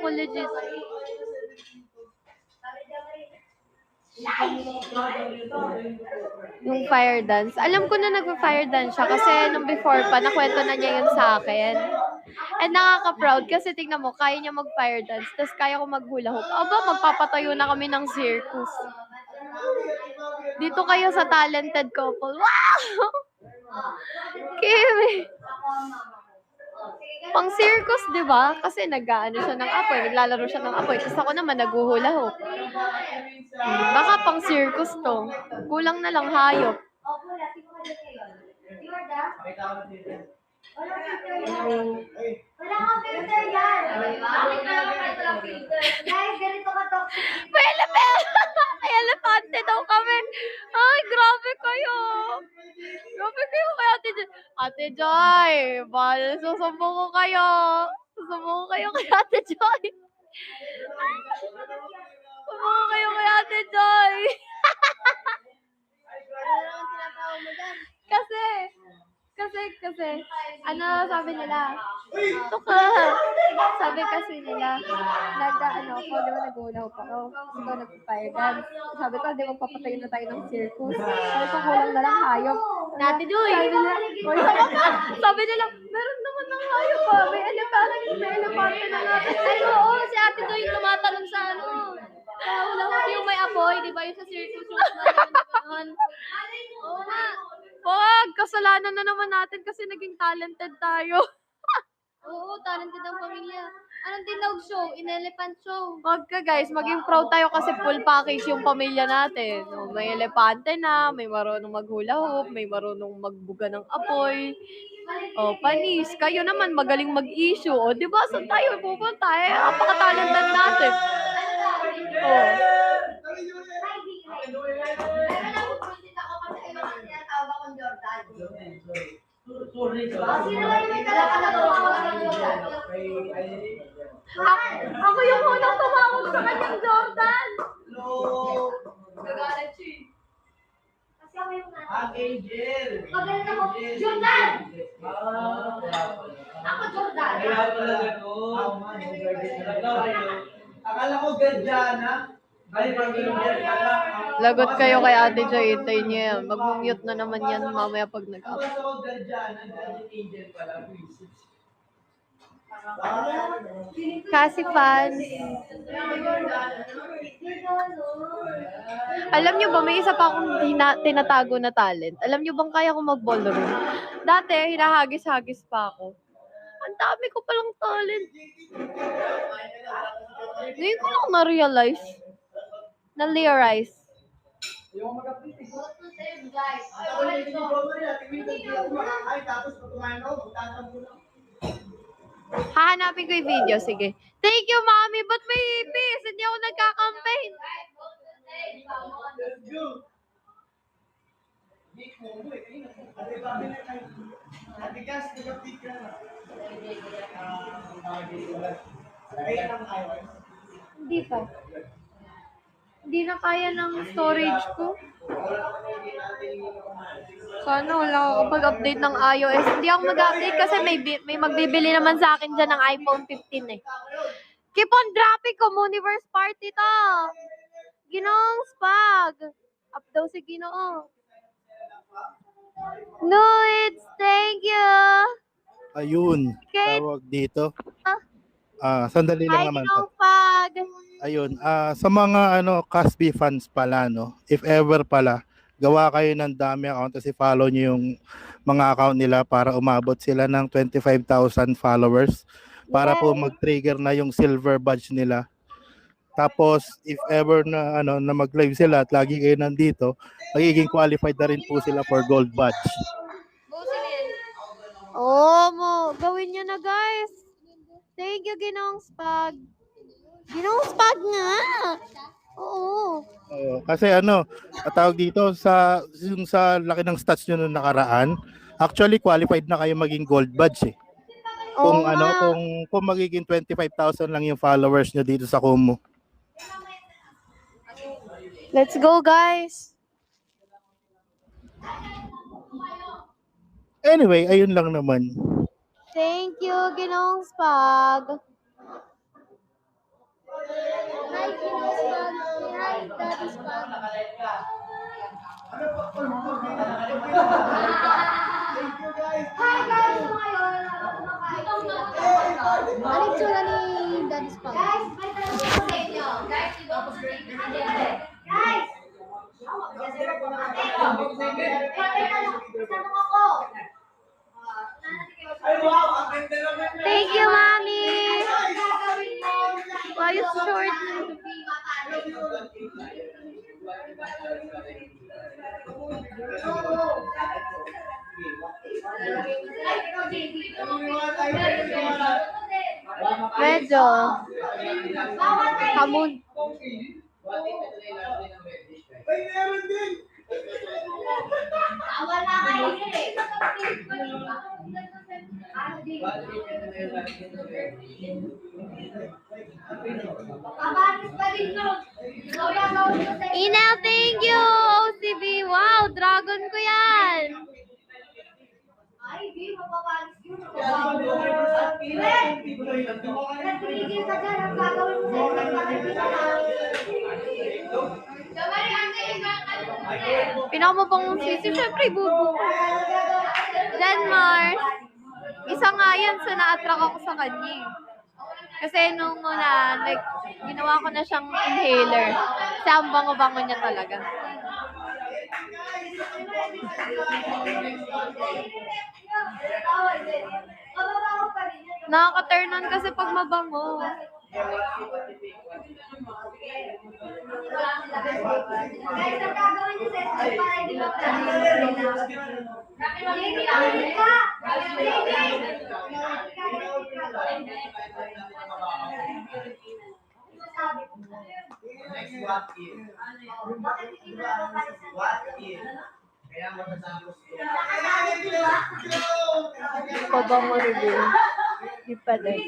apologies. Yung fire dance. Alam ko na nagpa-fire dance siya kasi nung before pa, nakwento na niya yun sa akin. And nakaka-proud kasi tingnan mo, kaya niya mag-fire dance, tapos kaya ko mag-hula hoop. Aba, magpapatayo na kami ng circus. Dito kayo sa talented couple. Wow! Kimi! Pang circus, di ba? Kasi nag-ano siya ng apoy, naglalaro siya ng apoy. Tapos ako naman naghuhula hoop. Baka pang circus to. Kulang na lang hayop. Wala kang filter yan. Bakit na lang kayo walang filter? Guys, ganito ka toxic. May elefante daw kami. Ay, grabe kayo. Grabe kayo kay Ate Joy. Ate Joy, susumbong ko kayo. Susumbong ko kayo kay Ate Joy. Susumbong ko kayo kay Ate Joy. Kasi, ano sabi nila? Ito ka. Sabi kasi nila, ako, di ba nag-uulaw pa ako. Kasi ko nag-fire dance. Sabi ko, di ba papatayin na tayo ng circus. Sabi ko, kulang na lang hayop. Nati Joy! Sabi nila, meron naman ng hayop pa. May elefante na natin. Ay, oo, si Ate Joy tumatalon sa ano. Yung may apoy, di ba? Yung sa circus, yung oo na. Wag, kasalanan na naman natin kasi naging talented tayo. Oo, talented ang pamilya. Anong tinawag show? In-elephant show. Wag ka guys, maging proud tayo kasi full package yung pamilya natin. O, may elepante na, may marunong maghula hoop, may marunong magbuga ng apoy. O, panis, kayo naman magaling mag-issue. O, di ba? Saan tayo pupunta? Napaka-talented natin. O. Ako yung unang tumawag sa kanyang Jordan. Gagalit siya. Kasi ako yung Angel. Magalit ako. Jordan! Ako Jordan. Kaya pala akala ko Gadiana. Lagot kayo kay Ate Joy, hintayin niyo yan. Mag-mute na naman yan mamaya pag nag-up. Kasi fans. Alam niyo ba, may isa pa akong tinatago na talent. Alam niyo bang kaya ko mag-ballroom? Dati, hinahagis-hagis pa ako. Ang dami ko palang talent. Ngayon ko lang na-realize. Na-realize. Hahanapin ko yung video, sige. Thank you, Mami. Ba't may ipis? Hindi ako nagka-campaign. Hindi pa. Hindi na kaya ng storage ko. Sana wala ako pag-update ng iOS. Hindi ako mag-update kasi may magbibili naman sa akin dyan ng iPhone 15 eh. Keep on dropping, Comuniverse party to. Ginoong spag. Up daw si Ginoo. Nuits, thank you. Ayun, tawag dito. Sandali lang naman to. Ayun, sa mga Casby fans pala, no, if ever pala, gawa kayo ng dami account kasi follow nyo yung mga account nila para umabot sila ng 25,000 followers para po mag-trigger na yung silver badge nila. Tapos, if ever na na mag-live sila at lagi kayo nandito, magiging qualified na rin po sila for gold badge. Gawin nyo na guys. Thank you, Ginoong Spag. Ginoong Spag nga. Oo. Kasi tawag dito sa laki ng stats nyo nung nakaraan, actually qualified na kayo maging gold badge eh. Kung kung magiging 25,000 lang yung followers nyo dito sa Kumu. Let's go, guys. Anyway, ayun lang naman. Thank you, Ginoong Spag. Thank you, Mommy! Why you short? Medyo. Hamon. Ina, thank you, OCB. Wow, dragon ko yan. Pinakamabang sisi, syempre bubo. Denmark. Isa nga yan sa na-attract ako sa kanya. Kasi nung una, like, ginawa ko na siyang inhaler. Kasi ang bango-bango niya talaga. Nakaka-turn on kasi pag mabango. Pabango rin. Di pa din.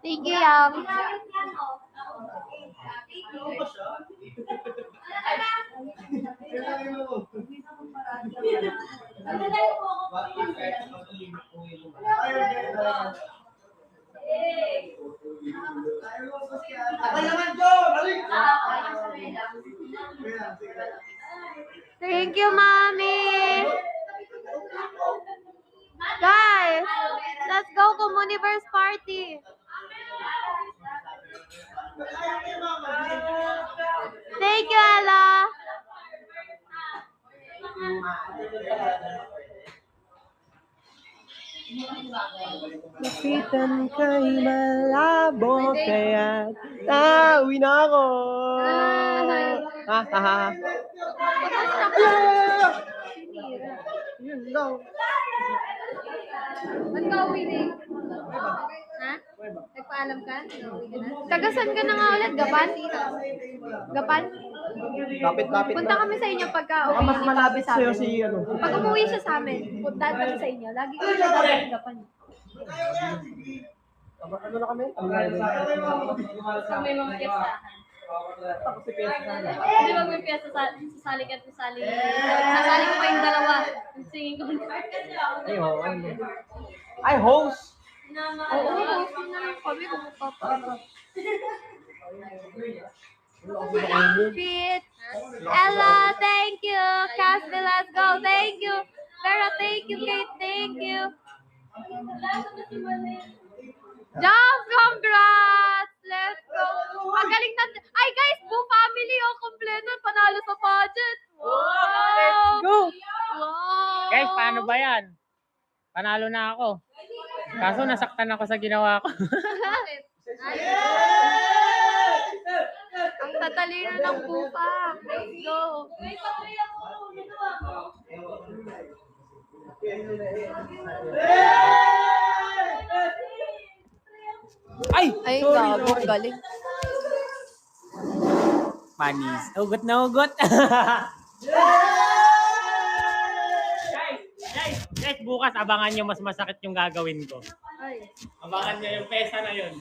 Thank you, Yam. Thank you, Mommy. Guys, let's go Comuniverse party. Thank you, Ella. Lapitan kay malabo kaya tawi na ako. Ha. Yun lang. Ba't ka uwi na eh? Ha? Nagpaalam ka? Uwi ka na? Tagasan ka na nga ulit, Gapan? Gapan? Lapit. Punta kami sa inyo pagka Baka uwi mas ni malapit Papi sa sa'yo amin. si ano. Pag umuwi siya sa amin, puntahan kami sa inyo. Lagi kami siya dapat ng Gapan. Ano na kami? Pag may mga piyestahan. Tapos si Pesa na. Di ba may piyesta sasali ka at sasali? Sasali ko kayong dalawa. Yung singing contest. Ay, oo. Ay, host! Oo, hosting na lang kami kung magpapano. Fit. Ella, thank you. Casby, let's go. Thank you. Vera, thank you. Kate, thank you. Jobs, congrats! Let's go! Ang galing na... Ay guys, Boo Family, oh, kompleto. Panalo sa budget. Wow! Let's go! Wow! Guys, paano ba yan? Panalo na ako. Kaso nasaktan ako sa ginawa ko. Ang tatalino ng Bufa. Let's go! Ay! Ay, Sorry. gago. Galing. Panis. Ugot na ugot. guys, bukas abangan nyo mas masakit yung gagawin ko. Ay. Abangan nyo yung pesa na yun.